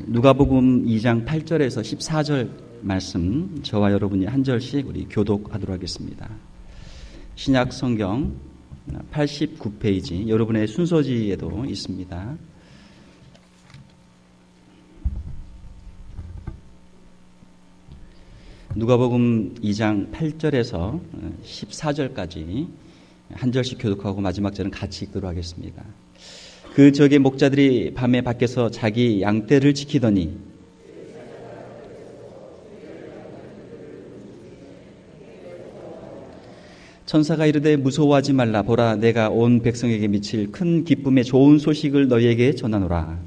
누가복음 2장 8절에서 14절 말씀 저와 여러분이 한 절씩 우리 교독하도록 하겠습니다. 신약 성경 89페이지 여러분의 순서지에도 있습니다. 누가복음 2장 8절에서 14절까지 한 절씩 교독하고 마지막 절은 같이 읽도록 하겠습니다. 그 지역의 목자들이 밤에 밖에서 자기 양떼를 지키더니 천사가 이르되 무서워하지 말라. 보라, 내가 온 백성에게 미칠 큰 기쁨의 좋은 소식을 너희에게 전하노라.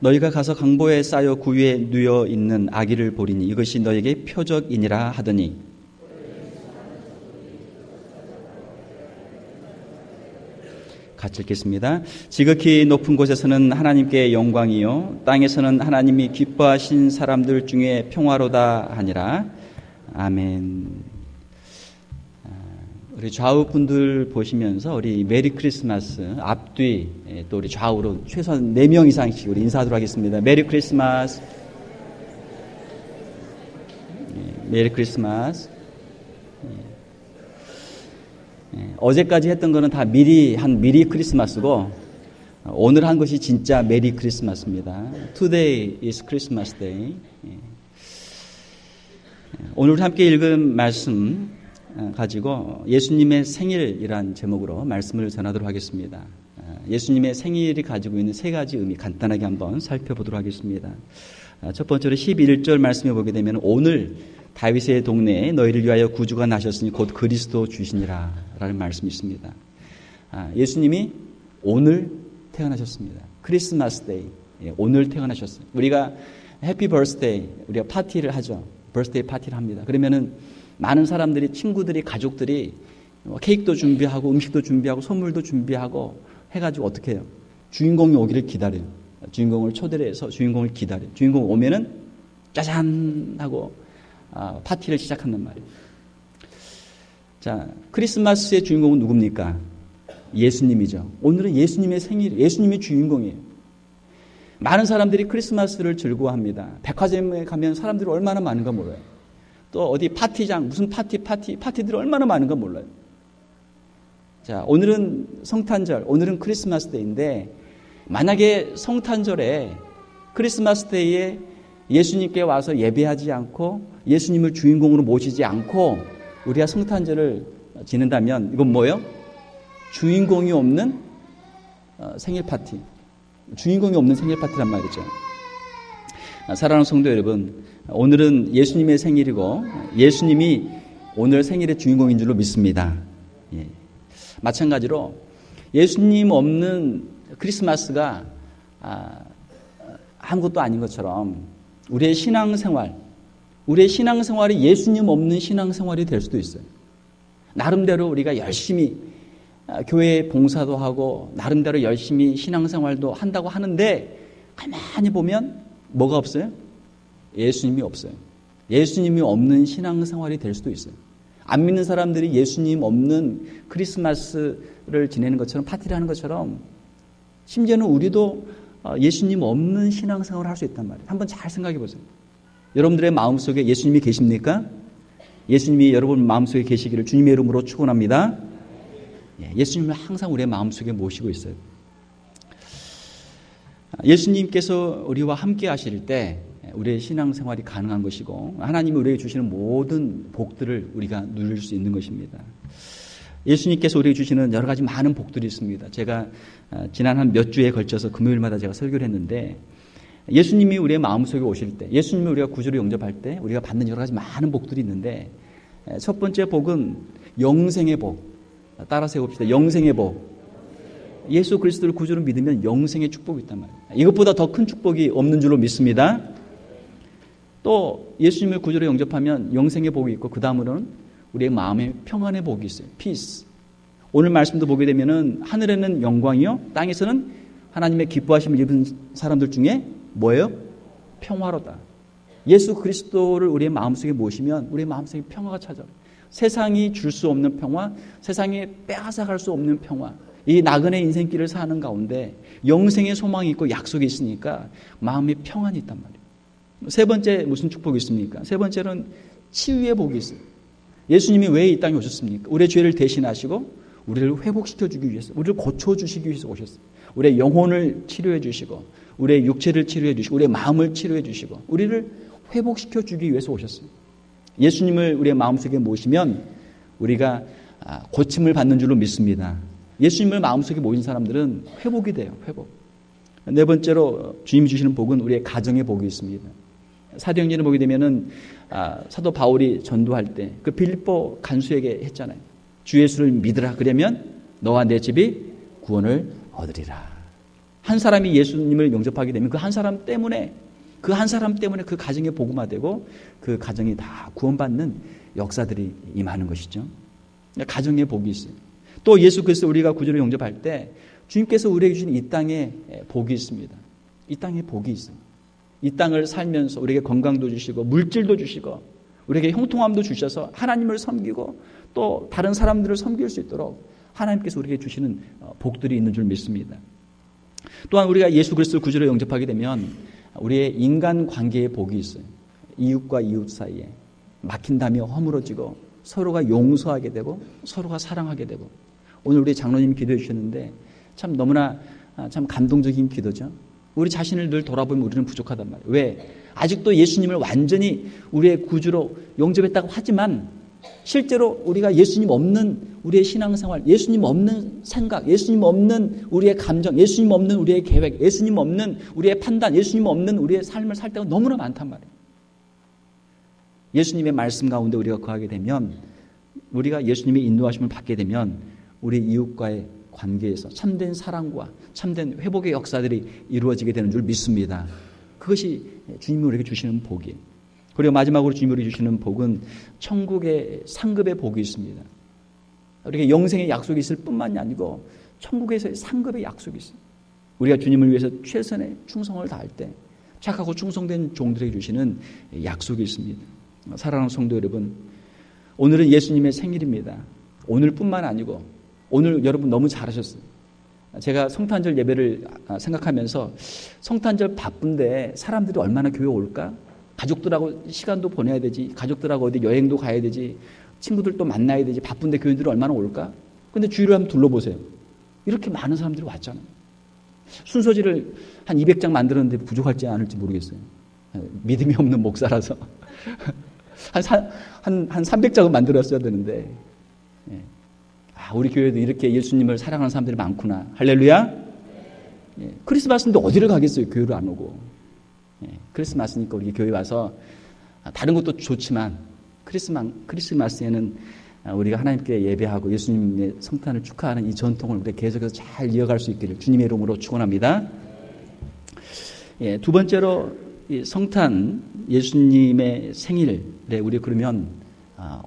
너희가 가서 강보에 쌓여 구유에 누워 있는 아기를 보리니 이것이 너희에게 표적이니라 하더니 같이 읽겠습니다. 지극히 높은 곳에서는 하나님께 영광이요 땅에서는 하나님이 기뻐하신 사람들 중에 평화로다 하니라. 아멘. 우리 좌우 분들 보시면서 우리 메리 크리스마스 앞뒤 또 우리 좌우로 최소한 4명 이상씩 우리 인사하도록 하겠습니다. 메리 크리스마스. 메리 크리스마스. 어제까지 했던 거는 다 미리 크리스마스고 오늘 한 것이 진짜 메리 크리스마스입니다. Today is Christmas Day. 오늘 함께 읽은 말씀 가지고 예수님의 생일이란 제목으로 말씀을 전하도록 하겠습니다. 예수님의 생일이 가지고 있는 3가지 의미 간단하게 한번 살펴보도록 하겠습니다. 첫 번째로 11절 말씀에 보게 되면 오늘 다윗의 동네에 너희를 위하여 구주가 나셨으니 곧 그리스도 주시니라 라는 말씀이 있습니다. 예수님이 오늘 태어나셨습니다. 크리스마스 데이, 오늘 태어나셨어요. 우리가 해피 버스데이, 우리가 파티를 하죠. 버스데이 파티를 합니다. 그러면은 많은 사람들이, 친구들이, 가족들이 케이크도 준비하고 음식도 준비하고 선물도 준비하고 해가지고 어떻게 해요? 주인공이 오기를 기다려요. 주인공을 초대를 해서 주인공을 기다려요. 주인공 오면은 짜잔 하고 파티를 시작한단 말이에요. 자, 크리스마스의 주인공은 누굽니까? 예수님이죠. 오늘은 예수님의 생일, 예수님이 주인공이에요. 많은 사람들이 크리스마스를 즐거워합니다. 백화점에 가면 사람들이 얼마나 많은가 몰라요. 또 어디 파티장, 무슨 파티들이 얼마나 많은가 몰라요. 자, 오늘은 성탄절, 오늘은 크리스마스 데이인데 만약에 성탄절에 크리스마스 데이에 예수님께 와서 예배하지 않고 예수님을 주인공으로 모시지 않고 우리가 성탄절을 지낸다면 이건 뭐예요? 주인공이 없는 생일 파티. 주인공이 없는 생일 파티란 말이죠. 사랑하는 성도 여러분, 오늘은 예수님의 생일이고 예수님이 오늘 생일의 주인공인 줄로 믿습니다. 예. 마찬가지로 예수님 없는 크리스마스가 아무것도 아닌 것처럼 우리의 신앙생활이 예수님 없는 신앙생활이 될 수도 있어요. 나름대로 우리가 열심히 교회 봉사도 하고 나름대로 열심히 신앙생활도 한다고 하는데 가만히 보면 뭐가 없어요? 예수님이 없어요. 예수님이 없는 신앙생활이 될 수도 있어요. 안 믿는 사람들이 예수님 없는 크리스마스를 지내는 것처럼 파티를 하는 것처럼 심지어는 우리도 예수님 없는 신앙생활을 할 수 있단 말이에요. 한번 잘 생각해 보세요. 여러분들의 마음속에 예수님이 계십니까? 예수님이 여러분 마음속에 계시기를 주님의 이름으로 축원합니다. 예수님을 항상 우리의 마음속에 모시고 있어요. 예수님께서 우리와 함께 하실 때 우리의 신앙생활이 가능한 것이고 하나님이 우리에게 주시는 모든 복들을 우리가 누릴 수 있는 것입니다. 예수님께서 우리에게 주시는 여러 가지 많은 복들이 있습니다. 제가 지난 한 몇 주에 걸쳐서 금요일마다 제가 설교를 했는데 예수님이 우리의 마음속에 오실 때, 예수님을 우리가 구주로 영접할 때 우리가 받는 여러 가지 많은 복들이 있는데 첫 번째 복은 영생의 복. 따라서 해봅시다. 영생의 복. 예수 그리스도를 구주로 믿으면 영생의 축복이 있단 말이에요. 이것보다 더 큰 축복이 없는 줄로 믿습니다. 또 예수님을 구주로 영접하면 영생의 복이 있고 그 다음으로는 우리의 마음의 평안의 복이 있어요. 피스. 오늘 말씀도 보게 되면은 하늘에는 영광이요 땅에서는 하나님의 기뻐하심을 입은 사람들 중에 뭐예요? 평화로다. 예수 그리스도를 우리의 마음속에 모시면 우리의 마음속에 평화가 찾아와요. 세상이 줄 수 없는 평화, 세상에 빼앗아갈 수 없는 평화, 이 나그네 인생길을 사는 가운데 영생의 소망이 있고 약속이 있으니까 마음에 평안이 있단 말이에요. 세 번째 무슨 축복이 있습니까? 세 번째는 치유의 복이 있어요. 예수님이 왜 이 땅에 오셨습니까? 우리의 죄를 대신하시고 우리를 회복시켜주기 위해서, 우리를 고쳐주시기 위해서 오셨어요. 우리의 영혼을 치료해 주시고 우리의 육체를 치료해 주시고 우리의 마음을 치료해 주시고 우리를 회복시켜주기 위해서 오셨어요. 예수님을 우리의 마음속에 모시면 우리가 고침을 받는 줄로 믿습니다. 예수님을 마음속에 모인 사람들은 회복이 돼요. 회복. 네 번째로 주님이 주시는 복은 우리의 가정의 복이 있습니다. 사도행전을 보게 되면은 사도 바울이 전도할 때 그 빌립보 간수에게 했잖아요. 주 예수를 믿으라. 그러면 너와 내 집이 구원을 얻으리라. 한 사람이 예수님을 영접하게 되면 그 한 사람 때문에 그 가정이 복음화되고 그 가정이 다 구원받는 역사들이 임하는 것이죠. 가정의 복이 있어요. 또 예수 그리스도 우리가 구주로 영접할 때 주님께서 우리에게 주신 이 땅에 복이 있습니다. 이 땅에 복이 있어요. 이 땅을 살면서 우리에게 건강도 주시고 물질도 주시고 우리에게 형통함도 주셔서 하나님을 섬기고 또 다른 사람들을 섬길 수 있도록 하나님께서 우리에게 주시는 복들이 있는 줄 믿습니다. 또한 우리가 예수 그리스도를 구주로 영접하게 되면 우리의 인간 관계에 복이 있어요. 이웃과 이웃 사이에 막힌다며 허물어지고 서로가 용서하게 되고 서로가 사랑하게 되고 오늘 우리 장로님이 기도해 주셨는데 참 너무나 참 감동적인 기도죠. 우리 자신을 늘 돌아보면 우리는 부족하단 말이에요. 왜? 아직도 예수님을 완전히 우리의 구주로 영접했다고 하지만 실제로 우리가 예수님 없는 우리의 신앙생활, 예수님 없는 생각, 예수님 없는 우리의 감정, 예수님 없는 우리의 계획, 예수님 없는 우리의 판단, 예수님 없는 우리의 삶을 살 때가 너무나 많단 말이에요. 예수님의 말씀 가운데 우리가 거하게 되면 우리가 예수님의 인도하심을 받게 되면 우리 이웃과의 관계에서 참된 사랑과 참된 회복의 역사들이 이루어지게 되는 줄 믿습니다. 그것이 주님이 우리에게 주시는 복이에요. 그리고 마지막으로 주님이 우리에게 주시는 복은 천국의 상급의 복이 있습니다. 우리에게 영생의 약속이 있을 뿐만이 아니고 천국에서의 상급의 약속이 있어요. 우리가 주님을 위해서 최선의 충성을 다할 때 착하고 충성된 종들에게 주시는 약속이 있습니다. 사랑하는 성도 여러분, 오늘은 예수님의 생일입니다. 오늘뿐만 아니고 오늘 여러분 너무 잘하셨어요. 제가 성탄절 예배를 생각하면서 성탄절 바쁜데 사람들이 얼마나 교회 올까? 가족들하고 시간도 보내야 되지. 가족들하고 어디 여행도 가야 되지. 친구들도 만나야 되지. 바쁜데 교인들이 얼마나 올까? 근데 주위를 한번 둘러보세요. 이렇게 많은 사람들이 왔잖아요. 순서지를 한 200장 만들었는데 부족할지 않을지 모르겠어요. 믿음이 없는 목사라서. 한 300장은 만들었어야 되는데. 우리 교회도 이렇게 예수님을 사랑하는 사람들이 많구나. 할렐루야. 크리스마스인데 어디를 가겠어요? 교회를 안 오고. 크리스마스니까 우리 교회 와서 다른 것도 좋지만 크리스마스에는 우리가 하나님께 예배하고 예수님의 성탄을 축하하는 이 전통을 우리가 계속해서 잘 이어갈 수 있기를 주님의 이름으로 축원합니다. 두 번째로 이 성탄 예수님의 생일에 우리 그러면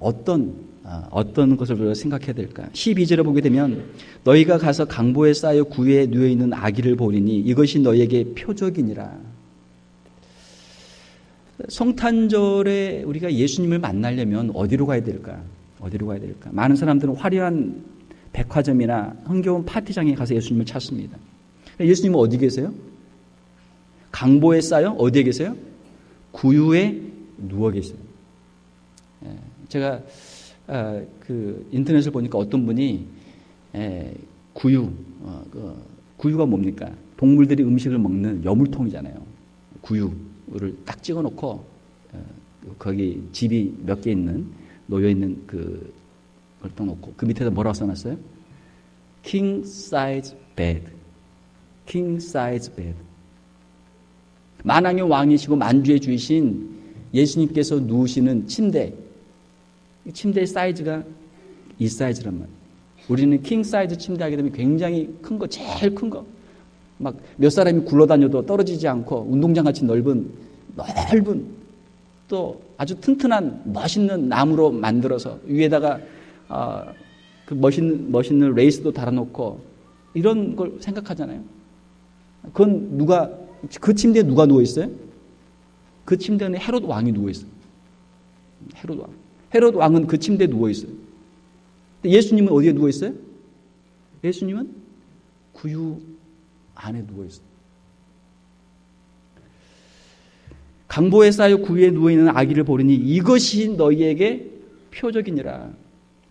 어떤 것을 우리가 생각해야 될까? 12절에 보게 되면 너희가 가서 강보에 쌓여 구유에 누워있는 아기를 보리니 이것이 너희에게 표적이니라. 성탄절에 우리가 예수님을 만나려면 어디로 가야 될까? 어디로 가야 될까? 많은 사람들은 화려한 백화점이나 흥겨운 파티장에 가서 예수님을 찾습니다. 예수님은 어디 계세요? 강보에 쌓여 어디에 계세요? 구유에 누워 계세요. 제가 인터넷을 보니까 어떤 분이 구유가 뭡니까? 동물들이 음식을 먹는 여물통이잖아요. 구유를 딱 찍어놓고 거기 집이 몇 개 놓여 있는 그걸 딱 놓고 그 밑에다 뭐라고 써놨어요? King size bed. King size bed. 만왕의 왕이시고 만주의 주이신 예수님께서 누우시는 침대. 이 침대의 사이즈가 이 사이즈란 말이에요. 우리는 킹 사이즈 침대 하게 되면 굉장히 큰 거, 제일 큰 거. 막 몇 사람이 굴러다녀도 떨어지지 않고 운동장같이 넓은 또 아주 튼튼한 멋있는 나무로 만들어서 위에다가 그 멋있는 레이스도 달아놓고 이런 걸 생각하잖아요. 그건 그 침대에 누가 누워있어요? 그 침대는 헤롯 왕이 누워있어요. 헤롯 왕은 그 침대에 누워있어요. 예수님은 어디에 누워있어요? 예수님은 구유 안에 누워있어. 강보에 쌓여 구유에 누워있는 아기를 보리니 이것이 너희에게 표적이니라.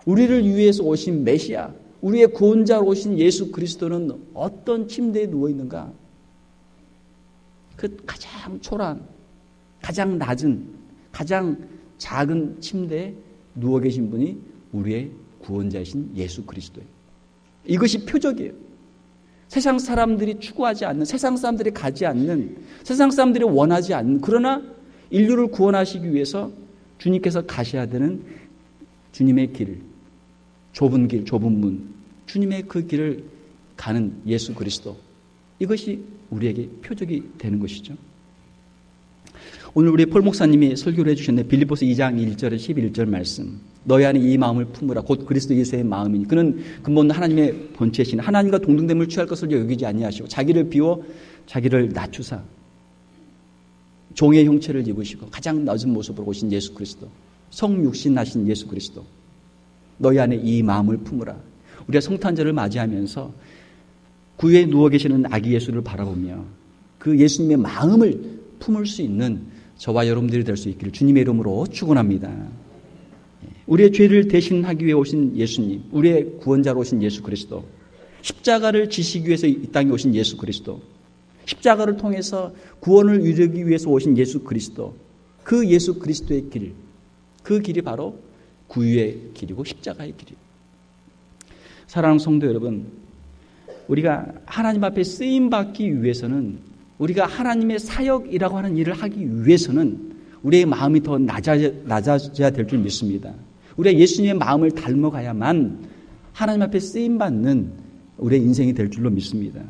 우리를 위해서 오신 메시아, 우리의 구원자로 오신 예수 그리스도는 어떤 침대에 누워있는가? 그 가장 초라한, 가장 낮은, 가장 작은 침대에 누워 계신 분이 우리의 구원자이신 예수 그리스도예요. 이것이 표적이에요. 세상 사람들이 추구하지 않는, 세상 사람들이 가지 않는, 세상 사람들이 원하지 않는, 그러나 인류를 구원하시기 위해서 주님께서 가셔야 되는 주님의 길, 좁은 길, 좁은 문, 주님의 그 길을 가는 예수 그리스도, 이것이 우리에게 표적이 되는 것이죠. 오늘 우리 폴 목사님이 설교를 해주셨네. 빌립보서 2장 1절에 11절 말씀. 너희 안에 이 마음을 품으라. 곧 그리스도 예수의 마음이니 그는 근본 하나님의 본체시니 하나님과 동등됨을 취할 것을 여기지 아니하시고 자기를 비워 자기를 낮추사 종의 형체를 입으시고 가장 낮은 모습으로 오신 예수 그리스도, 성육신하신 예수 그리스도, 너희 안에 이 마음을 품으라. 우리가 성탄절을 맞이하면서 구유에 누워 계시는 아기 예수를 바라보며 그 예수님의 마음을 품을 수 있는 저와 여러분들이 될 수 있기를 주님의 이름으로 축원합니다. 우리의 죄를 대신하기 위해 오신 예수님, 우리의 구원자로 오신 예수 그리스도, 십자가를 지시기 위해서 이 땅에 오신 예수 그리스도, 십자가를 통해서 구원을 이루기 위해서 오신 예수 그리스도, 그 예수 그리스도의 길, 그 길이 바로 구유의 길이고 십자가의 길이에요. 사랑하는 성도 여러분, 우리가 하나님 앞에 쓰임받기 위해서는, 우리가 하나님의 사역이라고 하는 일을 하기 위해서는 우리의 마음이 더 낮아져야 될 줄 믿습니다. 우리가 예수님의 마음을 닮아가야만 하나님 앞에 쓰임받는 우리의 인생이 될 줄로 믿습니다.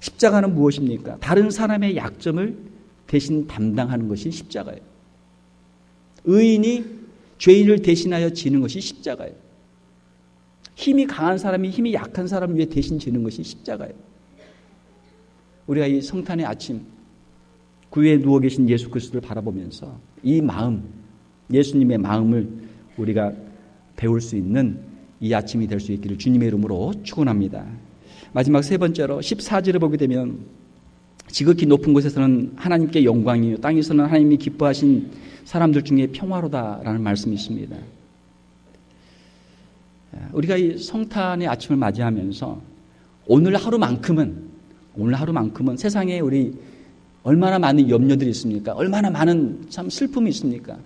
십자가는 무엇입니까? 다른 사람의 약점을 대신 담당하는 것이 십자가예요. 의인이 죄인을 대신하여 지는 것이 십자가예요. 힘이 강한 사람이 힘이 약한 사람을 위해 대신 지는 것이 십자가예요. 우리가 이 성탄의 아침 구유에 누워 계신 예수 그리스도를 바라보면서 이 마음, 예수님의 마음을 우리가 배울 수 있는 이 아침이 될 수 있기를 주님의 이름으로 축원합니다. 마지막 세 번째로 14절을 보게 되면 지극히 높은 곳에서는 하나님께 영광이요 땅에서는 하나님이 기뻐하신 사람들 중에 평화로다라는 말씀이 있습니다. 우리가 이 성탄의 아침을 맞이하면서 오늘 하루만큼은 세상에 우리 얼마나 많은 염려들이 있습니까? 얼마나 많은 참 슬픔이 있습니까?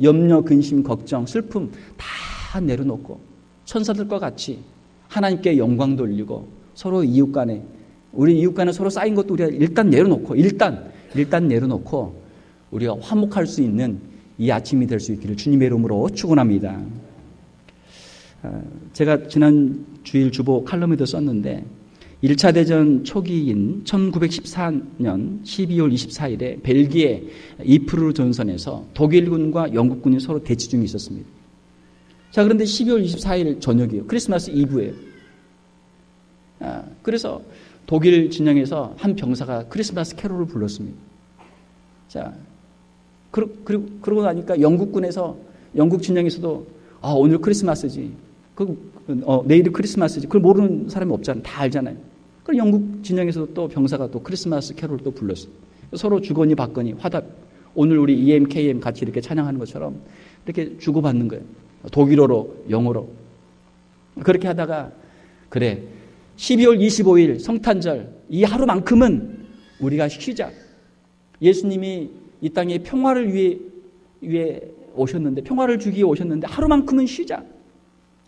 염려, 근심, 걱정, 슬픔 다 내려놓고 천사들과 같이 하나님께 영광 돌리고 서로 이웃 간에, 우리 이웃 간에 서로 쌓인 것도 우리가 일단 내려놓고 우리가 화목할 수 있는 이 아침이 될 수 있기를 주님의 이름으로 축원합니다. 제가 지난 주일 주보 칼럼에도 썼는데 1차 대전 초기인 1914년 12월 24일에 벨기에 이프르 전선에서 독일군과 영국군이 서로 대치 중에 있었습니다. 자, 그런데 12월 24일 저녁이에요. 크리스마스 이브예요. 그래서 독일 진영에서 한 병사가 크리스마스 캐롤을 불렀습니다. 자, 그러고 나니까 영국군에서, 영국 진영에서도 오늘 크리스마스지. 내일이 크리스마스지. 그걸 모르는 사람이 없잖아요. 다 알잖아요. 그럼 영국 진영에서도 또 병사가 또 크리스마스 캐롤을 또 불렀어요. 서로 주거니 받거니 화답. 오늘 우리 EMKM 같이 이렇게 찬양하는 것처럼 이렇게 주고받는 거예요. 독일어로, 영어로. 그렇게 하다가, 그래, 12월 25일 성탄절, 이 하루만큼은 우리가 쉬자. 예수님이 이 땅에 평화를 위해 오셨는데, 평화를 주기 위해 오셨는데, 하루만큼은 쉬자.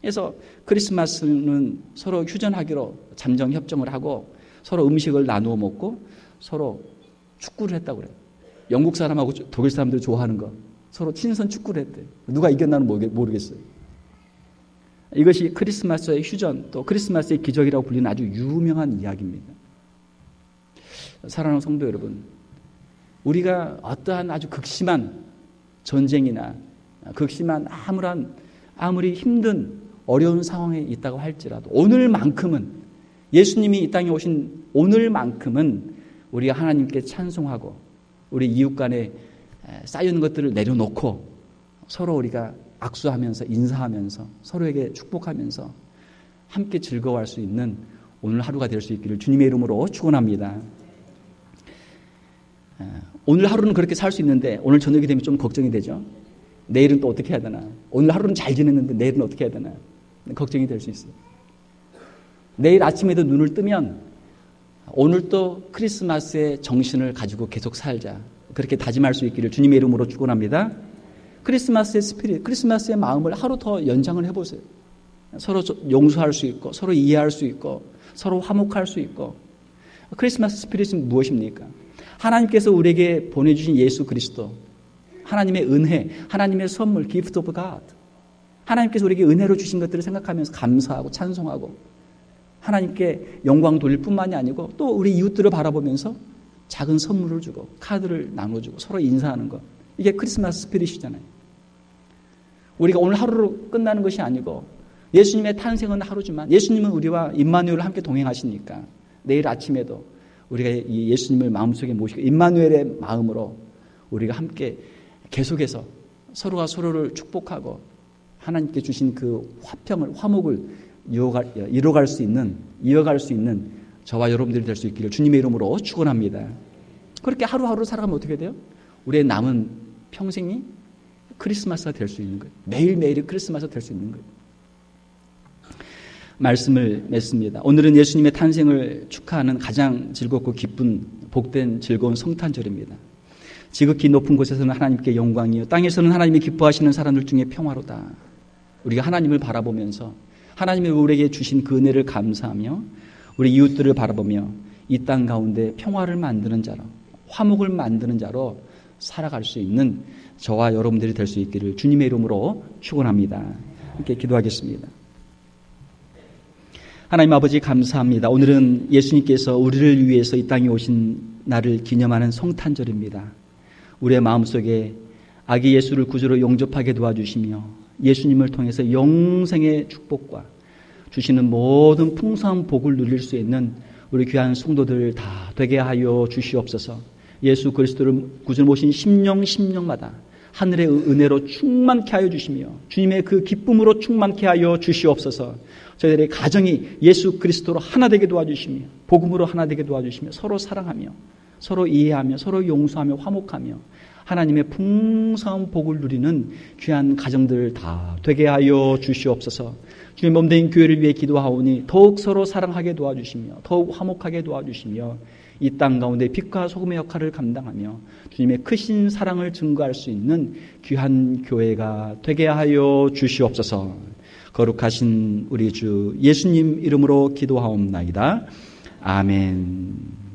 그래서 크리스마스는 서로 휴전하기로 잠정 협정을 하고 서로 음식을 나누어 먹고 서로 축구를 했다고 그래요. 영국 사람하고 독일 사람들이 좋아하는 거. 서로 친선 축구를 했대요. 누가 이겼나는 모르겠어요. 이것이 크리스마스의 휴전, 또 크리스마스의 기적이라고 불리는 아주 유명한 이야기입니다. 사랑하는 성도 여러분, 우리가 어떠한 아주 극심한 전쟁이나 극심한 아무리 힘든 어려운 상황에 있다고 할지라도 오늘만큼은, 예수님이 이 땅에 오신 오늘만큼은 우리가 하나님께 찬송하고 우리 이웃 간에 쌓여있는 것들을 내려놓고 서로 우리가 악수하면서 인사하면서 서로에게 축복하면서 함께 즐거워할 수 있는 오늘 하루가 될 수 있기를 주님의 이름으로 축원합니다. 오늘 하루는 그렇게 살 수 있는데 오늘 저녁이 되면 좀 걱정이 되죠. 내일은 또 어떻게 해야 되나. 오늘 하루는 잘 지냈는데 내일은 어떻게 해야 되나. 걱정이 될 수 있어요. 내일 아침에도 눈을 뜨면 오늘 또 크리스마스의 정신을 가지고 계속 살자. 그렇게 다짐할 수 있기를 주님의 이름으로 축원합니다. 크리스마스의 스피릿, 크리스마스의 마음을 하루 더 연장을 해보세요. 서로 용서할 수 있고 서로 이해할 수 있고 서로 화목할 수 있고. 크리스마스 스피릿은 무엇입니까? 하나님께서 우리에게 보내주신 예수 그리스도, 하나님의 은혜, 하나님의 선물, gift of God. 하나님께서 우리에게 은혜로 주신 것들을 생각하면서 감사하고 찬송하고 하나님께 영광 돌릴 뿐만이 아니고 또 우리 이웃들을 바라보면서 작은 선물을 주고 카드를 나눠주고 서로 인사하는 것. 이게 크리스마스 스피릿이잖아요. 우리가 오늘 하루로 끝나는 것이 아니고 예수님의 탄생은 하루지만 예수님은 우리와 임마누엘을 함께 동행하시니까 내일 아침에도 우리가 이 예수님을 마음속에 모시고 임마누엘의 마음으로 우리가 함께 계속해서 서로가 서로를 축복하고 하나님께 주신 그 화평을, 화목을 이어갈 수 있는 저와 여러분들이 될 수 있기를 주님의 이름으로 축원합니다. 그렇게 하루하루 살아가면 어떻게 돼요? 우리의 남은 평생이 크리스마스가 될 수 있는 거예요. 매일매일이 크리스마스가 될 수 있는 거예요. 말씀을 맺습니다. 오늘은 예수님의 탄생을 축하하는 가장 즐겁고 기쁜 복된 즐거운 성탄절입니다. 지극히 높은 곳에서는 하나님께 영광이요 땅에서는 하나님이 기뻐하시는 사람들 중에 평화로다. 우리가 하나님을 바라보면서 하나님이 우리에게 주신 그 은혜를 감사하며 우리 이웃들을 바라보며 이 땅 가운데 평화를 만드는 자로 화목을 만드는 자로 살아갈 수 있는 저와 여러분들이 될 수 있기를 주님의 이름으로 축원합니다. 함께 기도하겠습니다. 하나님 아버지 감사합니다. 오늘은 예수님께서 우리를 위해서 이 땅에 오신 날을 기념하는 성탄절입니다. 우리의 마음속에 아기 예수를 구주로 영접하게 도와주시며 예수님을 통해서 영생의 축복과 주시는 모든 풍성한 복을 누릴 수 있는 우리 귀한 성도들 다 되게 하여 주시옵소서. 예수 그리스도를 구주로 모신 심령마다 하늘의 은혜로 충만케 하여 주시며 주님의 그 기쁨으로 충만케 하여 주시옵소서. 저희들의 가정이 예수 그리스도로 하나 되게 도와주시며 복음으로 하나 되게 도와주시며 서로 사랑하며 서로 이해하며 서로 용서하며 화목하며 하나님의 풍성한 복을 누리는 귀한 가정들 다 되게 하여 주시옵소서. 주님 몸된 교회를 위해 기도하오니 더욱 서로 사랑하게 도와주시며 더욱 화목하게 도와주시며 이 땅 가운데 빛과 소금의 역할을 감당하며 주님의 크신 사랑을 증거할 수 있는 귀한 교회가 되게 하여 주시옵소서. 거룩하신 우리 주 예수님 이름으로 기도하옵나이다. 아멘.